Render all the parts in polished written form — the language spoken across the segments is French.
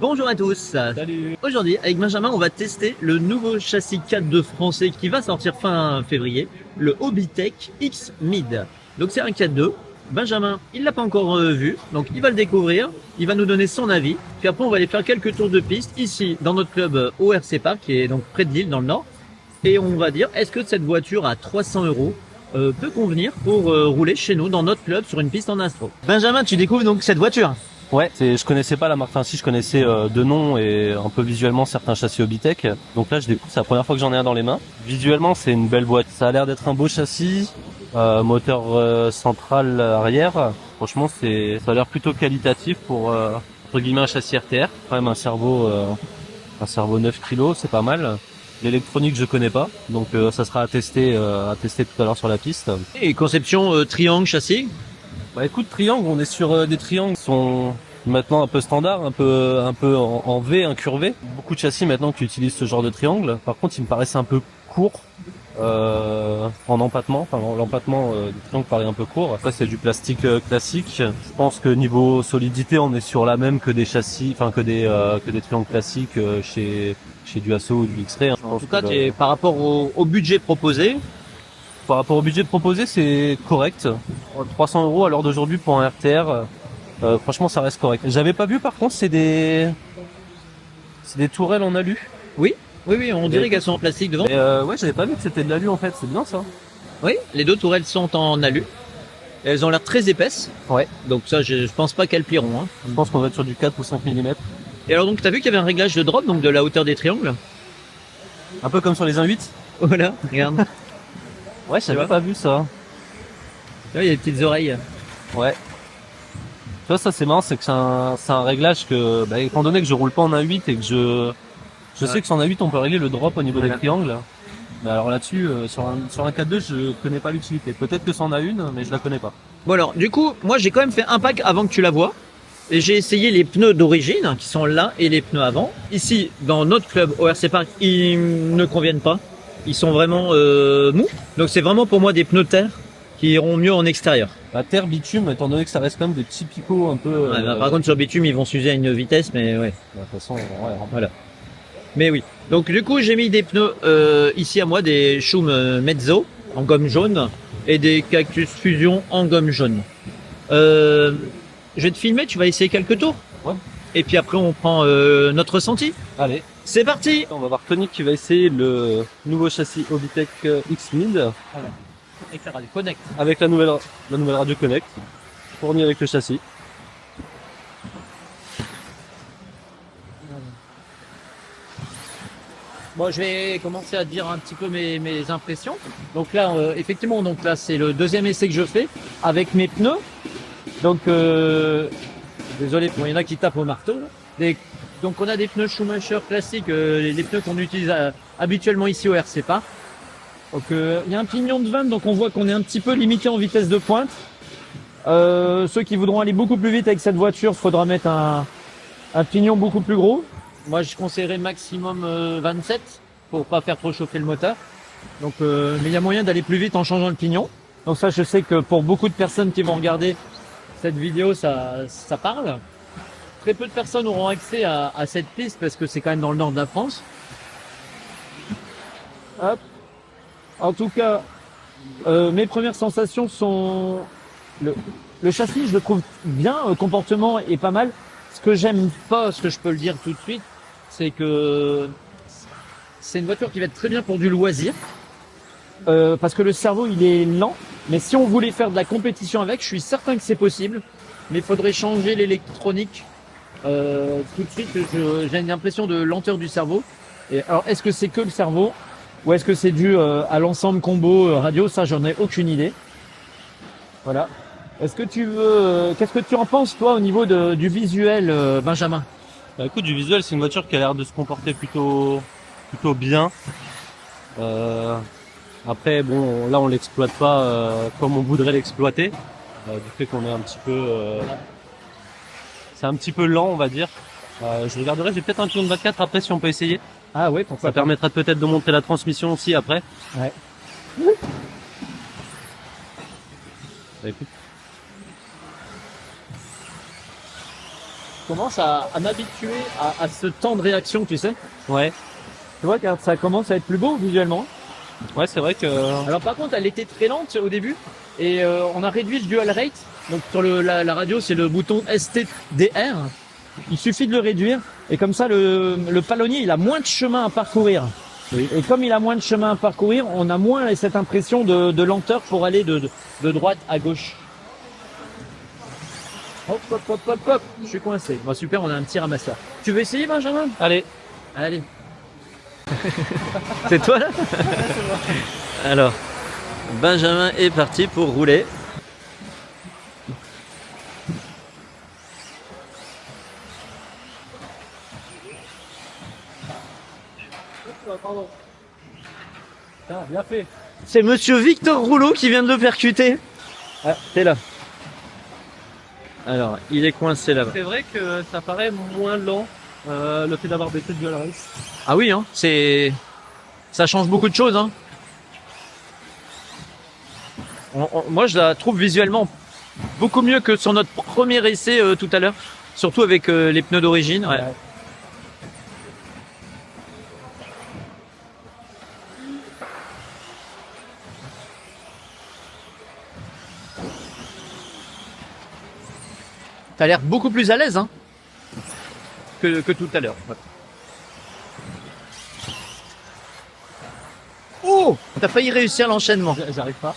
Bonjour à tous. Salut. Aujourd'hui, avec Benjamin, on va tester le nouveau châssis 4.2 français qui va sortir fin février, le Hobbytech X Mid. Donc c'est un 4.2. Benjamin, il l'a pas encore vu, donc il va le découvrir, il va nous donner son avis, puis après on va aller faire quelques tours de piste ici dans notre club ORC Park qui est donc près de Lille dans le nord, et on va dire est-ce que cette voiture à 300 euros peut convenir pour rouler chez nous dans notre club sur une piste en astro. Benjamin, tu découvres donc cette voiture. Ouais, je connaissais pas la marque. Enfin, si je connaissais de nom et un peu visuellement certains châssis Hobbytech. Donc là, je découvre. C'est la première fois que j'en ai un dans les mains. Visuellement, c'est une belle boîte. Ça a l'air d'être un beau châssis, moteur central arrière. Franchement, ça a l'air plutôt qualitatif pour entre guillemets un châssis RTR. Quand même un cerveau 9 kg, c'est pas mal. L'électronique, je connais pas, donc ça sera à tester tout à l'heure sur la piste. Et conception triangle châssis. Bah écoute, triangle, on est sur des triangles qui sont maintenant un peu standards, un peu en V, incurvés. Beaucoup de châssis maintenant qui utilisent ce genre de triangle. Par contre, il me paraissait un peu court en empattement. Enfin, l'empattement du triangle paraît un peu court. Après, c'est du plastique classique. Je pense que niveau solidité, on est sur la même que des châssis, enfin que des triangles classiques chez Duasso ou du X-Ray. En tout cas, par rapport au budget proposé. Par rapport au budget proposé, c'est correct. 300 euros à l'heure d'aujourd'hui pour un RTR, franchement, ça reste correct. J'avais pas vu, par contre, c'est des tourelles en alu. Oui, on dirait qu'elles sont en plastique devant. Ouais, j'avais pas vu que c'était de l'alu en fait. C'est bien ça. Oui, les deux tourelles sont en alu. Elles ont l'air très épaisses. Ouais. Donc ça, je pense pas qu'elles plieront. Je pense qu'on va être sur du 4 ou 5 mm. Et alors donc, t'as vu qu'il y avait un réglage de drop, donc de la hauteur des triangles. Un peu comme sur les 1.8. Voilà, regarde. Ouais, j'avais pas vu ça. Là, il y a des petites oreilles. Ouais. Tu vois, ça c'est marrant, c'est que c'est un réglage que, bah, étant donné que je roule pas en 1.8 et que je sais que sur un 1.8 on peut régler le drop au niveau des triangles. Mais alors là-dessus, sur un 4.2, je connais pas l'utilité. Peut-être que c'en a une, mais je la connais pas. Bon alors, du coup, moi j'ai quand même fait un pack avant que tu la vois. Et j'ai essayé les pneus d'origine, qui sont là, et les pneus avant. Ici, dans notre club ORC Park, ils ne conviennent pas. Ils sont vraiment mous. Donc c'est vraiment pour moi des pneus terre qui iront mieux en extérieur. La terre bitume, étant donné que ça reste quand même des petits picots un peu... Ouais, bah, par contre sur bitume ils vont s'user à une vitesse, mais ouais. De toute façon, ouais. Voilà. Mais oui. Donc du coup j'ai mis des pneus ici à moi, des Schum Mezzo en gomme jaune et des Cactus Fusion en gomme jaune. Je vais te filmer, tu vas essayer quelques tours. Ouais. Et puis après on prend notre ressenti. Allez, C'est parti. on va voir Tony qui va essayer le nouveau châssis Hobbytech X Mid Avec la radio Connect. avec la nouvelle radio Connect, fournie avec le châssis. Bon, je vais commencer à te dire un petit peu mes impressions. Donc là, effectivement, donc là, c'est le deuxième essai que je fais avec mes pneus. Donc, désolé, il y en a qui tapent au marteau. Donc, on a des pneus Schumacher classiques, les pneus qu'on utilise habituellement ici au RC Park. Donc, il y a un pignon de 20, donc on voit qu'on est un petit peu limité en vitesse de pointe. Ceux qui voudront aller beaucoup plus vite avec cette voiture, il faudra mettre un pignon beaucoup plus gros. Moi, je conseillerais maximum 27 pour pas faire trop chauffer le moteur. Donc, mais il y a moyen d'aller plus vite en changeant le pignon. Donc ça, je sais que pour beaucoup de personnes qui vont regarder cette vidéo, ça parle. Très peu de personnes auront accès à cette piste parce que c'est quand même dans le nord de la France. Hop. En tout cas, mes premières sensations sont le châssis, je le trouve bien, le comportement est pas mal. Ce que j'aime pas, ce que je peux le dire tout de suite, c'est que c'est une voiture qui va être très bien pour du loisir. Parce que le cerveau, il est lent. Mais si on voulait faire de la compétition avec, je suis certain que c'est possible. Mais il faudrait changer l'électronique. Tout de suite, j'ai l'impression de lenteur du cerveau. Et alors, est-ce que c'est que le cerveau ou est-ce que c'est dû à l'ensemble combo radio? Ça, j'en ai aucune idée. Voilà. Est-ce que tu veux, qu'est-ce que tu en penses toi au niveau du visuel, Benjamin? Bah écoute, du visuel, c'est une voiture qui a l'air de se comporter plutôt bien. Après, bon, là on l'exploite pas comme on voudrait l'exploiter, du fait qu'on est un petit peu, c'est un petit peu lent, on va dire. Je regarderai, j'ai peut-être un pion de 24 après si on peut essayer. Ah ouais, pourquoi Ça permettra peut-être de montrer la transmission aussi après. Ouais. Bah, écoute. commence à m'habituer à ce temps de réaction, tu sais. Ouais. Tu vois, car ça commence à être plus beau visuellement. Ouais, c'est vrai que. Alors par contre, elle était très lente au début et on a réduit le dual rate. Donc sur la radio, c'est le bouton STDR. Il suffit de le réduire et comme ça, le palonnier, il a moins de chemin à parcourir. Oui. Et comme il a moins de chemin à parcourir, on a moins cette impression de lenteur pour aller de droite à gauche. Hop, hop, hop, hop, hop. Je suis coincé. Bon, super, on a un petit ramasseur. Tu veux essayer, Benjamin? Allez. Allez. C'est toi là? Alors, Benjamin est parti pour rouler. Bien fait. C'est Monsieur Victor Rouleau qui vient de le percuter. Ah, t'es là. Alors, il est coincé là-bas. C'est vrai que ça paraît moins lent, le fait d'avoir baissé le dual race. Ah oui, hein, ça change beaucoup de choses. Hein. Moi, je la trouve visuellement beaucoup mieux que sur notre premier essai tout à l'heure, surtout avec les pneus d'origine. Ouais. T'as l'air beaucoup plus à l'aise hein, que tout à l'heure. Ouais. Oh, t'as failli réussir l'enchaînement. J'arrive pas.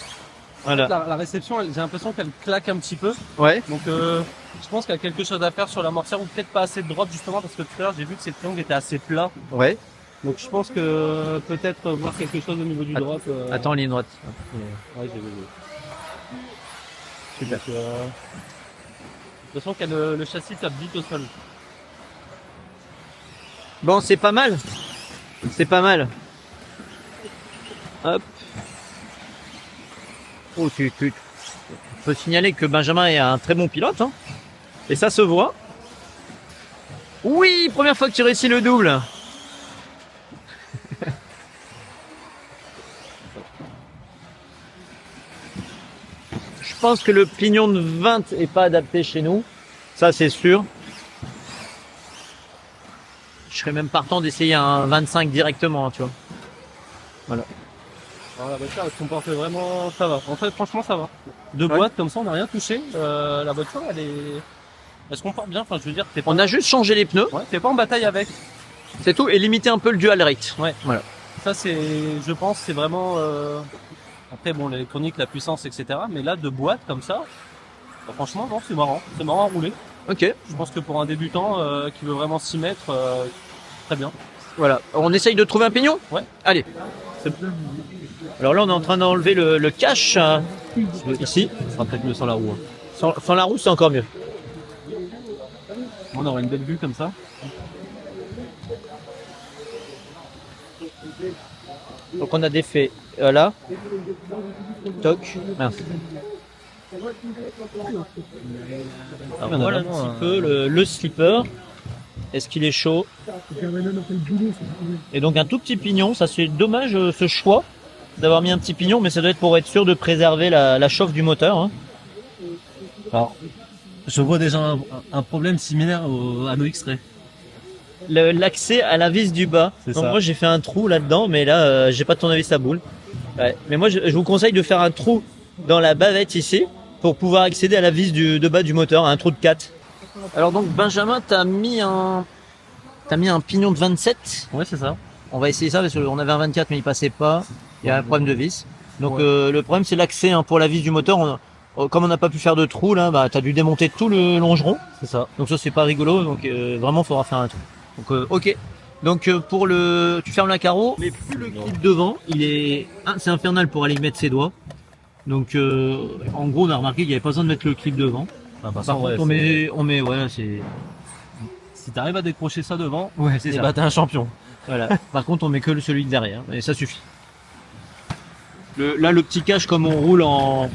Voilà. La réception, j'ai l'impression qu'elle claque un petit peu. Ouais. Donc je pense qu'il y a quelque chose à faire sur l'amortisseur ou peut-être pas assez de drop justement parce que tout à l'heure j'ai vu que ces triangles étaient assez plats. Ouais. Donc je pense que peut-être voir quelque chose au niveau du drop. Attends, ligne droite. Ouais, j'ai vu. Super. Donc, de toute façon, qu'il y a le châssis tape vite au sol. Bon, c'est pas mal. C'est pas mal. Hop. Oh, tu peux signaler que Benjamin est un très bon pilote. Hein. Et ça se voit. Oui, première fois que tu réussis le double. Je pense que le pignon de 20 est pas adapté chez nous. Ça, c'est sûr. Je serais même partant d'essayer un 25 directement, tu vois. Voilà. Alors, la voiture, elle se comporte vraiment, ça va. En fait, franchement, ça va. Deux Ouais. boîtes comme ça, on n'a rien touché. La voiture, elle se comporte bien. Enfin, je veux dire, On a juste changé les pneus, t'es pas en bataille avec. c'est tout, et limiter un peu le dual rate. Ouais. Voilà. Ça, je pense, c'est vraiment. Après, bon, l'électronique, la puissance, etc. Mais là, deux boîtes comme ça, bah, franchement, non, c'est marrant. C'est marrant à rouler. Ok, Je pense que pour un débutant qui veut vraiment s'y mettre, très bien. voilà. On essaye de trouver un pignon? Ouais. Allez. Alors là, on est en train d'enlever le cache ici. Ça sera peut-être mieux sans la roue. Sans la roue, c'est encore mieux. On aura une belle vue comme ça. Donc on a défait là. Toc. Merci. Alors voilà un petit peu le slipper. Est-ce qu'il est chaud? Et donc un tout petit pignon, ça c'est dommage ce choix d'avoir mis un petit pignon, mais ça doit être pour être sûr de préserver la chauffe du moteur. Hein. Alors, je vois déjà un problème similaire à nos X-Ray. L'accès à la vis du bas. C'est Donc ça. moi j'ai fait un trou là-dedans, mais là j'ai pas de tournevis à boule. Ouais. Mais moi je vous conseille de faire un trou dans la bavette ici pour pouvoir accéder à la vis de bas du moteur, un trou de 4. Alors donc Benjamin, t'as mis un pignon de 27. Ouais, c'est ça. On va essayer ça parce qu'on avait un 24 mais il passait pas. Il y a un problème de vis. Donc Ouais. le problème c'est l'accès hein, pour la vis du moteur. Comme on n'a pas pu faire de trou là, bah t'as dû démonter tout le longeron. C'est ça. Donc ça c'est pas rigolo. Donc vraiment faudra faire un trou. Donc ok. Donc tu fermes la carreau, mais plus le clip devant, c'est infernal pour aller y mettre ses doigts. Donc en gros on a remarqué qu'il n'y avait pas besoin de mettre le clip devant. Bah, Par contre on met voilà c'est si t'arrives à décrocher ça devant, c'est eh ça. bah, t'es un champion. Voilà. Par contre on met que celui de derrière et ça suffit. Là le petit cache comme on roule en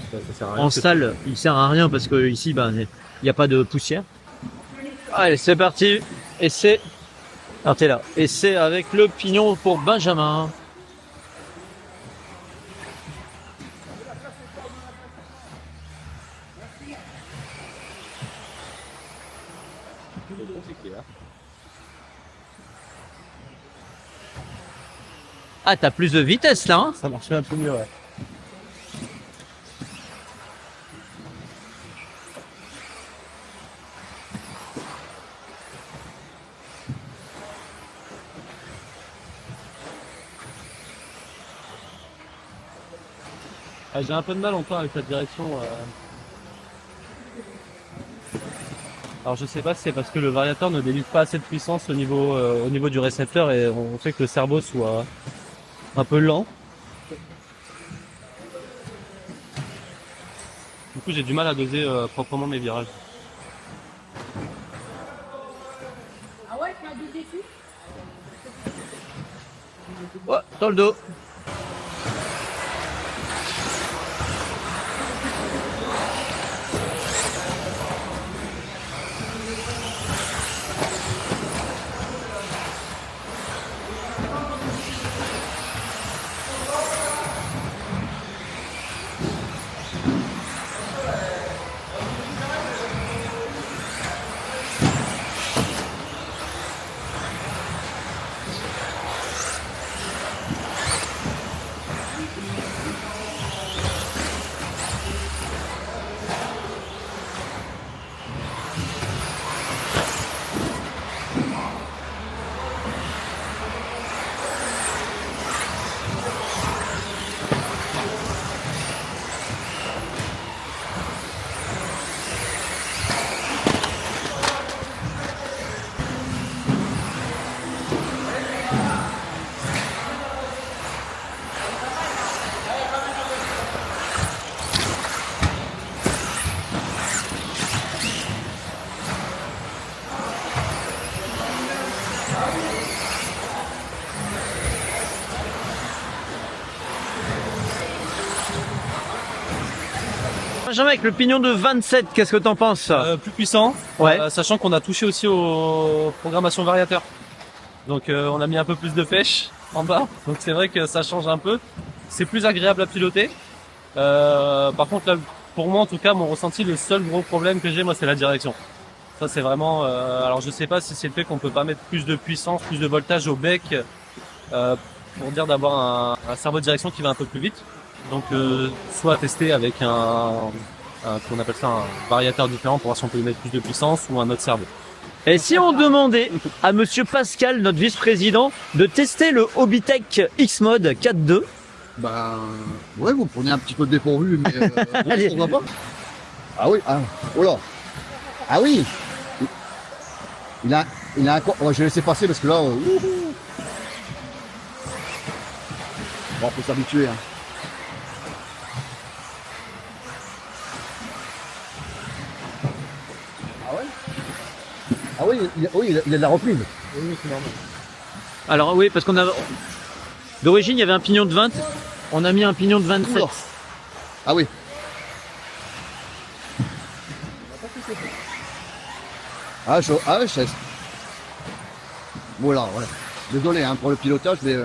salle, il sert à rien parce que ici il n'y a pas de poussière. Allez c'est parti et c'est alors t'es là et c'est avec le pignon pour Benjamin. Ah, t'as plus de vitesse là, hein? Ça marchait un peu mieux, ouais. Ah, j'ai un peu de mal encore avec la direction. Alors je sais pas si c'est parce que le variateur ne délivre pas assez de puissance au niveau du récepteur et on fait que le cerveau soit un peu lent. Du coup j'ai du mal à doser proprement mes virages. Ah ouais, tu as dosé dessus? Oh, dans le dos. Benjamin, avec le pignon de 27, qu'est-ce que t'en penses? Plus puissant, Ouais. sachant qu'on a touché aussi aux programmations variateurs. Donc on a mis un peu plus de pêche en bas, donc c'est vrai que ça change un peu. C'est plus agréable à piloter. Par contre là, pour moi en tout cas, mon ressenti, le seul gros problème que j'ai moi c'est la direction. Ça c'est vraiment, alors je sais pas si c'est le fait qu'on peut pas mettre plus de puissance, plus de voltage au bec, pour dire d'avoir un cerveau de direction qui va un peu plus vite. Donc soit tester avec qu'on appelle ça un variateur différent pour voir si on peut lui mettre plus de puissance ou un autre cerveau. Et si on demandait à monsieur Pascal, notre vice-président, de tester le Hobbytech X-Mode 4.2? Ben, ouais, vous me prenez un petit peu de dépourvu, mais Allez. on va pas. Ah oui, ah, oh là. Ah oui. Il a un... Oh, je vais laisser passer parce que là... wouhou. Bon, faut s'habituer. Hein. Ah ouais. Ah oui, il a de la reprise. Oui, c'est normal. Alors oui, parce qu'on a... D'origine, il y avait un pignon de 20. On a mis un pignon de 27. Oula. Ah oui. Ah, je... Voilà, voilà. Désolé hein, pour le pilotage, mais...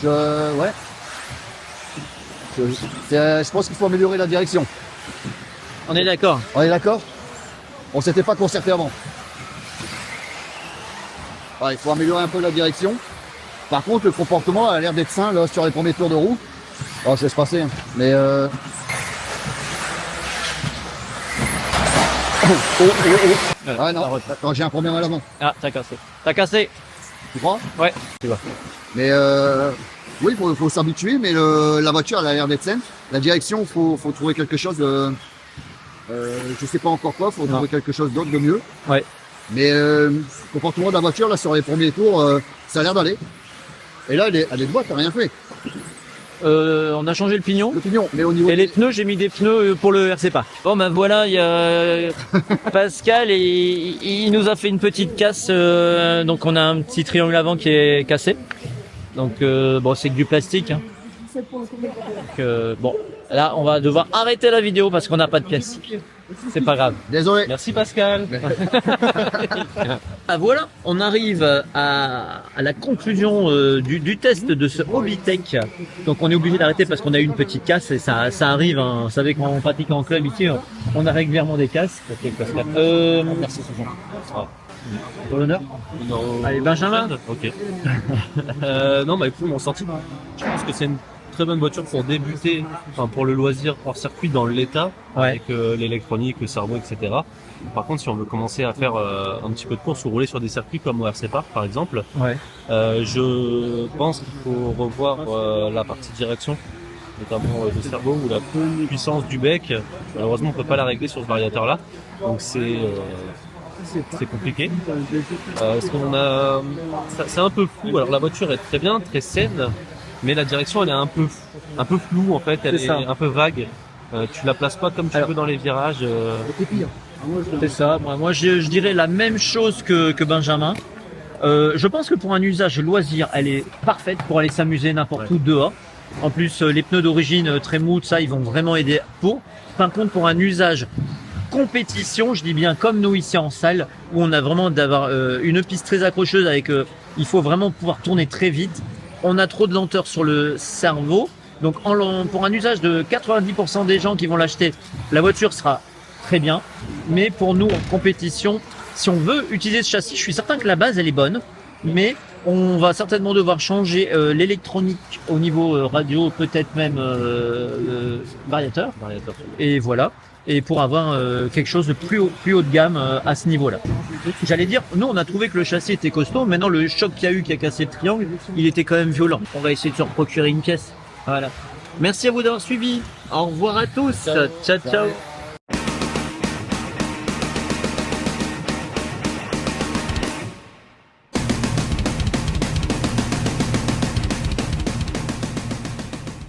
Ouais. Je pense qu'il faut améliorer la direction. On est d'accord. On est d'accord? On s'était pas concerté avant. Ouais, il faut améliorer un peu la direction. Par contre, le comportement a l'air d'être sain là, sur les premiers tours de roue. Oh, ça se passer. Hein. Mais Ah non, attends, j'ai un problème à l'avant. Ah, t'as cassé. T'as cassé. Tu crois? Ouais. Mais oui, faut s'habituer, mais la voiture elle a l'air d'être saine. La direction, faut trouver quelque chose de... je sais pas encore quoi, faut trouver quelque chose d'autre de mieux. Ouais. Mais le comportement de la voiture, là, sur les premiers tours, ça a l'air d'aller. Et là, elle est de boîte, t'as rien fait. On a changé le pignon. Le pignon, mais au niveau... Et les pneus, j'ai mis des pneus pour le RC Park. Bon ben voilà, il y a Pascal et il nous a fait une petite casse. Donc on a un petit triangle avant qui est cassé. Donc bon, c'est que du plastique. Hein. Donc, bon, là on va devoir arrêter la vidéo parce qu'on n'a pas de pièces. C'est pas grave. Désolé. Merci Pascal. Ah voilà, on arrive à la conclusion du test de ce Hobbytech. Donc on est obligé d'arrêter parce qu'on a eu une petite casse et ça arrive. Hein. Vous savez quand on pratique en club ici, on a régulièrement des casses. Ok, Pascal. Merci, Susan. Pour l'honneur. Non. Allez, Benjamin. Ok. Non, bah écoute, mon sentiment, je pense que c'est une très bonne voiture pour débuter, enfin pour le loisir hors circuit dans l'état, Ouais. avec l'électronique, le cerveau, etc. Par contre, si on veut commencer à faire un petit peu de course ou rouler sur des circuits comme au RC Park par exemple, Ouais. je pense qu'il faut revoir la partie direction, notamment le cerveau ou la puissance du bec. Malheureusement, on peut pas la régler sur ce variateur-là, donc c'est compliqué. Parce qu'on a, c'est un peu flou. Alors la voiture est très bien, très saine, mais la direction elle est un peu floue en fait. Elle C'est est ça. un peu vague. Tu la places pas comme tu Alors- veux dans les virages. C'est ça. Moi, je dirais la même chose que Benjamin. Je pense que pour un usage loisir, elle est parfaite pour aller s'amuser n'importe où dehors. En plus, les pneus d'origine très mous, ça, ils vont vraiment aider pour. Par contre, pour un usage compétition, je dis bien comme nous ici en salle, où on a vraiment d'avoir une piste très accrocheuse avec, il faut vraiment pouvoir tourner très vite. On a trop de lenteur sur le cerveau. Donc, pour un usage de 90% des gens qui vont l'acheter, la voiture sera très bien. Mais pour nous, en compétition, si on veut utiliser ce châssis, je suis certain que la base, elle est bonne. Mais on va certainement devoir changer l'électronique au niveau radio, peut-être même variateur. Et voilà. Et pour avoir quelque chose de plus haut de gamme à ce niveau-là. J'allais dire, nous on a trouvé que le châssis était costaud. Maintenant le choc qu'il y a eu qui a cassé le triangle, il était quand même violent. On va essayer de se procurer une pièce. Voilà. Merci à vous d'avoir suivi. Au revoir à tous. Ciao ciao.